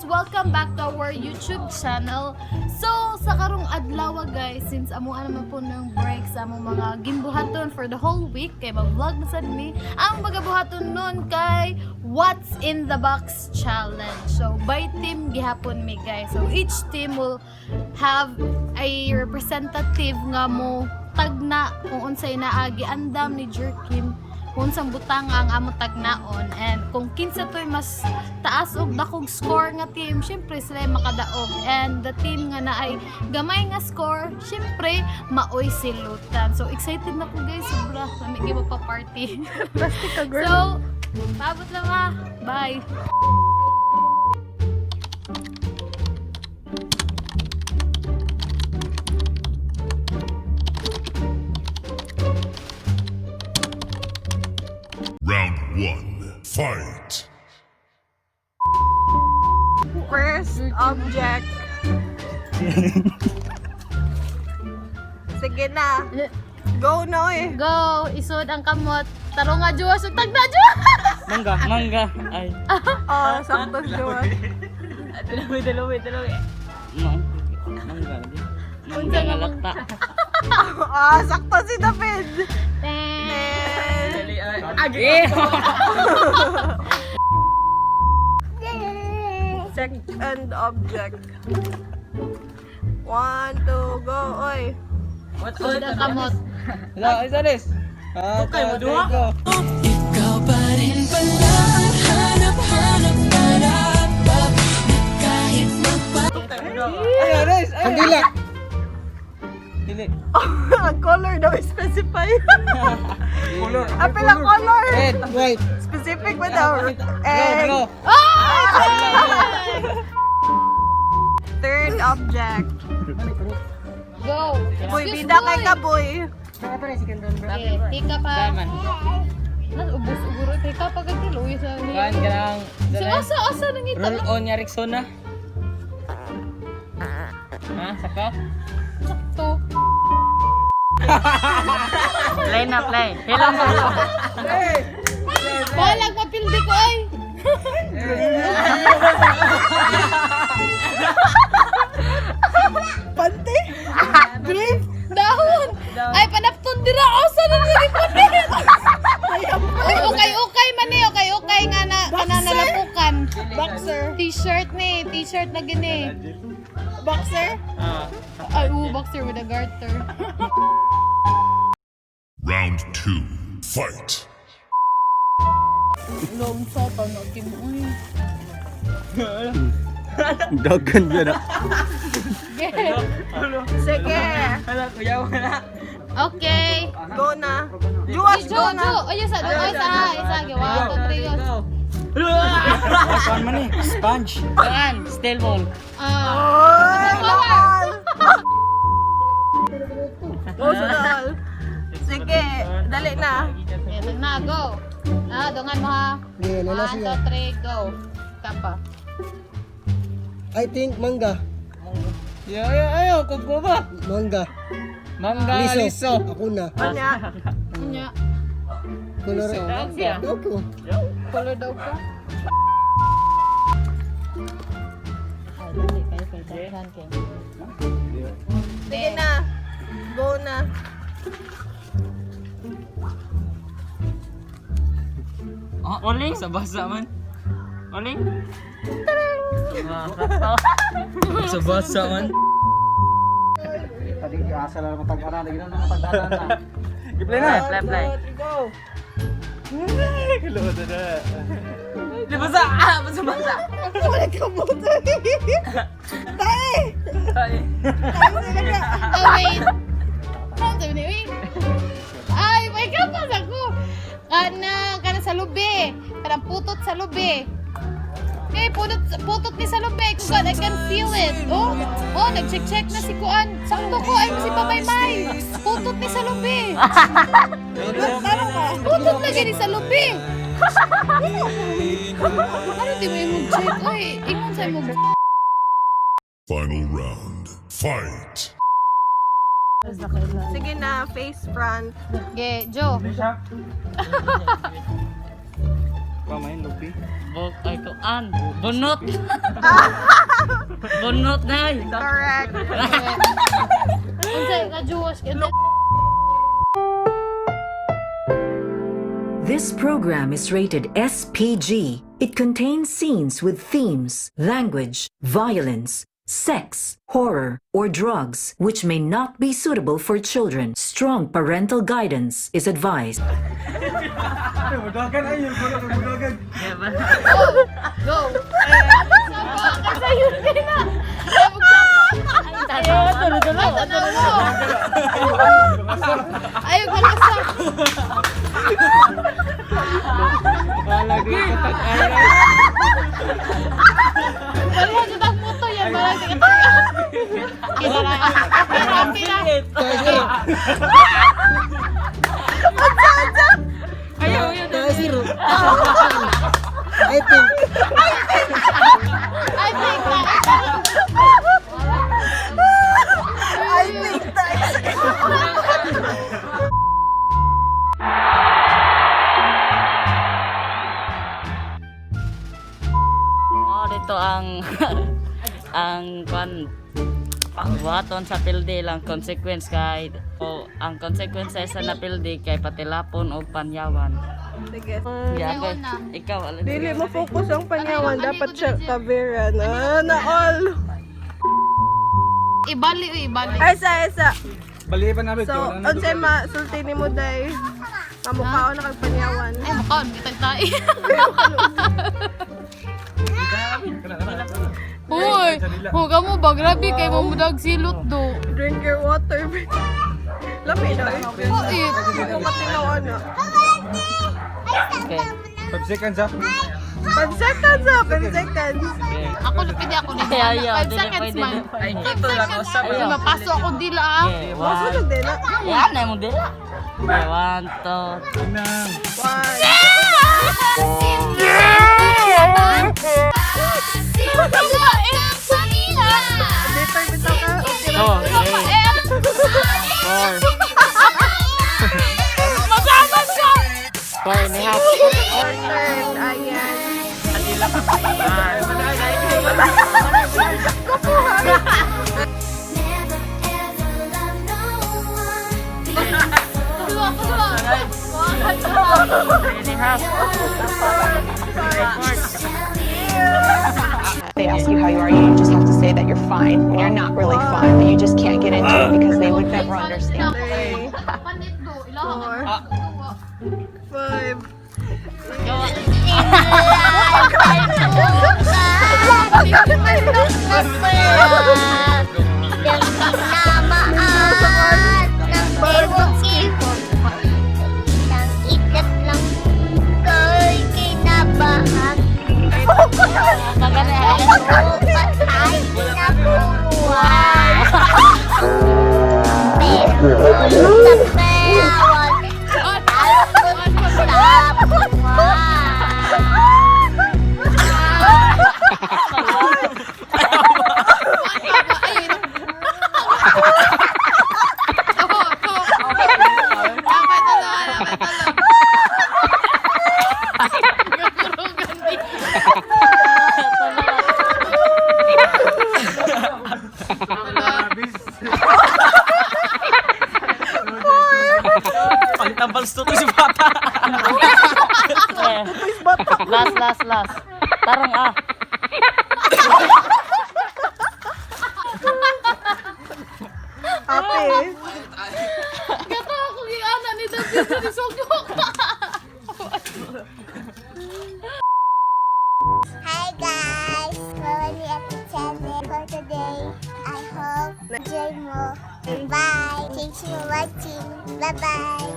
welcome back to our YouTube channel. So, sa karong adlaw guys, since amuan naman po ng break sa among mga ginbuhaton for the whole week, kay mag-vlog na sad mi, ang magabuhaton nun kay What's in the Box Challenge. So, by team gihapon mi guys. So, each team will have a representative nga mo tagna kung unsay naagi andam ni Jerkin kung unsang butang ang amo tagnaon, and kung kinsa to'y mas taas og dakog score nga team, syempre sila makadaog, and the team nga naay gamay nga score, syempre maoy silutan. So excited na ko guys, sobra kami gyud pa party. So paabot lang ha, bye. Round 1. Fight! First object. Sige na. Go, Noy. Go, isod ang kamot. Taro nga Diyos, ug tagna Diyos. Mangga. Ay. Oh, sakto siya. Dalawi. Mangga. Mangga nga lakta. Ah, sakto si David. Agi! Second object. 1, 2, go, oy. Isod ang kamot. Wala, isa res. Okay, madua. Ikaw pa rin pala ang hanap-hanap para kahit Ay, res. Kandila. Dili. Ang color daw specify. Color. Apil ang color. Red, white. Specific ba daw? Go. Third object. Go. Boy, Excuse bida kay boy. Kaboy. Okay, tika pa. Daman. Ubus uguro tika pa gid luwi sa ni. Kuan ka lang. So asa nang ita Roll on ya Rexona. Ha, saka? sakto. Play na, play. Hello. Balag mapildi ko ay. Pante? Green dahon. Ay panapton dira asa na ni panit. Ay okay nga na kana nalapukan. Boxer. T-shirt na gini. Boxer? Ay boxer with a garter. Round 2. Fight! Long sa na kimoy. Dagan ba na? Sige. Hala, kuya wala. Okay. Go na. Juwas, go na. Ay isa gawa ko 3 go. Kuan man ni, sponge. Kuan, steel ball. Oy, mahal. Go, sudal. Sige, dali na. Yan na go. Dongan mo ha. 1 2 3 go. Kapa. I think mangga. Ayo, kuko ba? Mangga. Mangga liso. Ako na. Kanya. Kunya. Color. Mangga. Ako. Color daw ka. Sige na. Go na. Oling sa basa man. Oling. Sa basa man. Tadi asa lang matag-ana, lagi na matag-ana na. Play na. Play. Go. Di basa. Basa. Wala ka mo. Tay! Oh wait. Sabi ni uy. Ay, may kapas ako. Kana sa lubi. Kanang putot sa lubi. Eh, putot ni sa lubi. God, I can feel it. Oh, nag-check na si Kuan. Sakto ko, ay si Pamaymay. Putot ni sa lubi. Putot lagi ni sa lubi. Ano di mo yung check? Uy, ingon sa mo. Final round. Fight! Sige na, face front. Okay, Joe. Pamain, lupi. Ay, kuan. Bunot. Bunot na yun. Correct. Unsay ka Jewish kita. This program is rated SPG. It contains scenes with themes, language, violence, sex, horror, or drugs, which may not be suitable for children. Strong parental guidance is advised. Budagan ayo, budagan. Go. Kasi yun kayo na. Ayaw ka lasa. Lagi. Wala kita foto yan. Wala kita. Pira. Ayaw yun. Zero. I think. I think that. I think that. Oh, dito ang ang buhaton sa pildi lang consequence kay ang consequence sa napildi kay patilapon o panyawan. Sige. Yabe, ikaw alin. Dili mo focus ang panyawan. Dapat siya kabera na all. Ibali. Esa. Bali pa namin. So, unsay masulti ni mo day? Kamukha na kag panyawan. Ay, makaon. Kitag tayo. Uy, huwag mo ba? Grabe kay mo mudag silot do. Drink your water. Lami na eh. Wait. Hindi ko matinawan na. Okay. 5 seconds ha. 5 seconds ha, 5 seconds. Ako pwede ako nito. Ayaw, 5 seconds man. Ay, 5 seconds. Ay, mapasok ako dila ah. Okay, Masunog din na. Yan na mo dila. Okay, 1, 2. Nang. 1. Dito bitaw ka. Okay lang. Oh, okay. 4. 4 and a half. Your turn. Ayan. They ask you how you are, you just have to say that you're fine when you're not really fine, but you just can't get into it because they would never understand. 3, Panit do. Ilaha 5. Palitan balsto to si Papa. Last. Tarong ah. Happy. Kata ako giana ni David sa sugok. Hi guys! Melanie at the channel for today. I hope enjoy mo. Bye! Thanks for watching. Bye-bye!